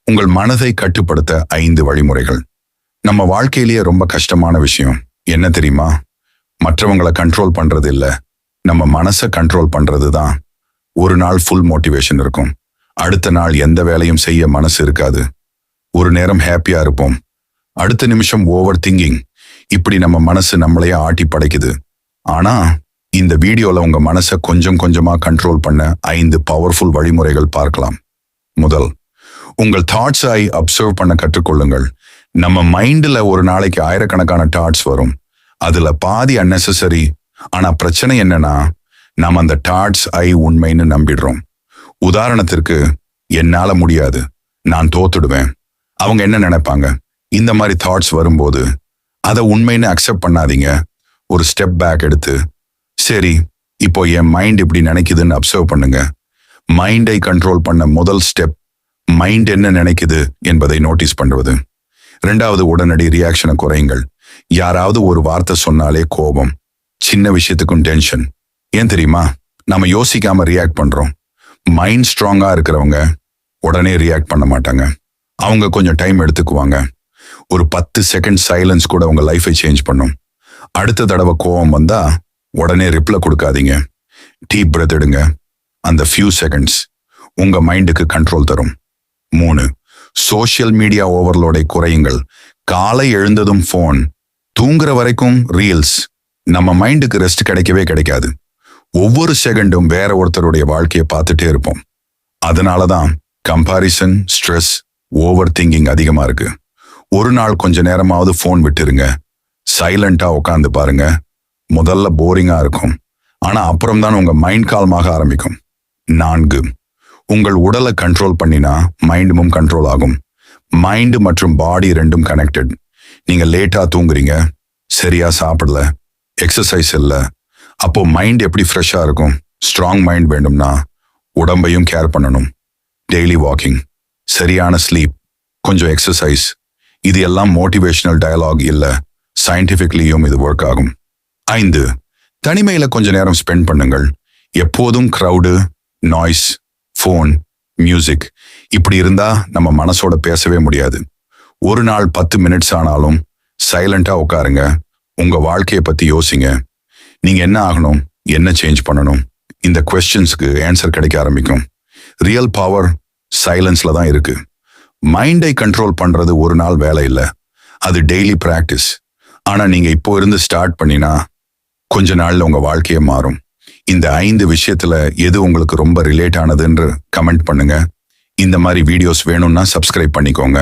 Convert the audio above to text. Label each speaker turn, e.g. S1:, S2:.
S1: உங்கள் மனதை கட்டுப்படுத்த 5 வழிமுறைகள். நம்ம வாழ்க்கையிலேயே ரொம்ப கஷ்டமான விஷயம் என்ன தெரியுமா? மற்றவங்களை கண்ட்ரோல் பண்றது இல்ல, நம்ம மனசை கண்ட்ரோல் பண்றது தான். ஒரு நாள் ஃபுல் மோட்டிவேஷன் இருக்கும், அடுத்த நாள் எந்த வேலையும் செய்ய மனசு இருக்காது. ஒரு நேரம் ஹாப்பியா இருப்போம், அடுத்த நிமிஷம் ஓவர் திங்கிங். இப்படி நம்ம மனசு நம்மளையே ஆட்டி படைக்குது. ஆனா இந்த வீடியோல உங்க மனசை கொஞ்சம் கொஞ்சமா கண்ட்ரோல் பண்ண 5 பவர்ஃபுல் வழிமுறைகள் பார்க்கலாம். முதல், உங்கள் தாட்ஸை அப்சர்வ் பண்ண கற்றுக்கொள்ளுங்கள். நம்ம மைண்ட்ல ஒரு நாளைக்கு ஆயிரக்கணக்கான தாட்ஸ் வரும், அதுல பாதி அன்னெசரி. ஆனா பிரச்சனை என்னன்னா, நம்ம அந்த தாட்ஸ் உண்மைன்னு நம்பிடுறோம். உதாரணத்திற்கு, என்னால முடியாது, நான் தோத்துடுவேன், அவங்க என்ன நினைப்பாங்க, இந்த மாதிரி தாட்ஸ் வரும்போது அதை உண்மைன்னு அக்செப்ட் பண்ணாதீங்க. ஒரு ஸ்டெப் பேக் எடுத்து, சரி இப்போ என் மைண்ட் இப்படி நினைக்குதுன்னு அப்சர்வ் பண்ணுங்க. மைண்டை கண்ட்ரோல் பண்ண முதல் ஸ்டெப், மைண்ட் என்ன நினைக்குது என்பதை நோட்டீஸ் பண்ணுவது. 2வது, உடனடி ரியாக்ஷனை குறையுங்கள். யாராவது ஒரு வார்த்தை சொன்னாலே கோபம், சின்ன விஷயத்துக்கும் டென்ஷன். ஏன் தெரியுமா? நம்ம யோசிக்காம ரியாக்ட் பண்றோம். மைண்ட் ஸ்ட்ராங்கா இருக்கிறவங்க உடனே ரியாக்ட் பண்ண மாட்டாங்க, அவங்க கொஞ்சம் டைம் எடுத்துக்குவாங்க. ஒரு 10 செகண்ட் சைலன்ஸ் கூட உங்க லைஃபை சேஞ்ச் பண்ணும். அடுத்த தடவை கோபம் வந்தா உடனே ரிப்ளை கொடுக்காதீங்க, டீப் பிரெத் எடுங்க. அந்த ஃபியூ செகண்ட்ஸ் உங்க மைண்டுக்கு கண்ட்ரோல் தரும். 3, சோஷியல் மீடியா ஓவர்லோடை குறையுங்கள். காலை எழுந்ததும் ஃபோன், தூங்குற வரைக்கும் ரீல்ஸ். நம்ம மைண்டுக்கு ரெஸ்ட் கிடைக்கவே கிடைக்காது. ஒவ்வொரு செகண்டும் வேற ஒருத்தருடைய வாழ்க்கையை பார்த்துட்டே இருப்போம். அதனாலதான் கம்பாரிசன், ஸ்ட்ரெஸ், ஓவர் திங்கிங் அதிகமா இருக்கு. ஒரு நாள் கொஞ்ச நேரமாவது ஃபோன் விட்டுருங்க, சைலண்டா உட்காந்து பாருங்க. முதல்ல போரிங்கா இருக்கும், ஆனா அப்புறம் தான் உங்க மைண்ட் கால்மாக ஆரம்பிக்கும். 4, உங்கள் உடலை கண்ட்ரோல் பண்ணினா மைண்டும் கண்ட்ரோல் ஆகும். மைண்ட் மற்றும் பாடி ரெண்டும் கனெக்டட். நீங்க லேட்டா தூங்குறீங்க, சரியா சாப்பிடல, எக்ஸசைஸ் இல்லை, அப்போ மைண்ட் எப்படி ஃப்ரெஷ்ஷா இருக்கும்? ஸ்ட்ராங் மைண்ட் வேண்டும்னா உடம்பையும் கேர் பண்ணணும். டெய்லி வாக்கிங், சரியான ஸ்லீப், கொஞ்சம் எக்ஸசைஸ், இது எல்லாம் மோட்டிவேஷனல் டயலாக் இல்ல, சயின்டிபிக்லியும் இது ஒர்க் ஆகும். 5, தனிமையில கொஞ்ச நேரம் ஸ்பெண்ட் பண்ணுங்கள். எப்போதும் கிரவுடு, நாய்ஸ், ஃபோன், மியூசிக் இப்படி இருந்தா நம்ம மனசோட பேசவே முடியாது. ஒரு நாள் 10 மினிட்ஸ் ஆனாலும் சைலண்டா உட்காருங்க. உங்க வாழ்க்கையை பத்தி யோசிங்க. நீங்க என்ன ஆகணும், என்ன சேஞ்ச் பண்ணணும்? இந்த குவெஸ்டின்ஸ்க்கு ஆன்சர் கிடைக்க ஆரம்பிக்கும். ரியல் பவர் சைலன்ஸ்ல தான் இருக்கு. மைண்டை கண்ட்ரோல் பண்றது ஒரு நாள் வேலை இல்லை, அது டெய்லி பிராக்டிஸ். ஆனா நீங்க இப்போ இருந்து ஸ்டார்ட் பண்ணினா கொஞ்ச நாள்ல உங்க வாழ்க்கையே மாறும். இந்த 5 விஷயத்துல எது உங்களுக்கு ரொம்ப ரிலேட் ஆனதுன்னு கமெண்ட் பண்ணுங்க. இந்த மாதிரி வீடியோஸ் வேணும்னா சப்ஸ்கிரைப் பண்ணிக்கோங்க.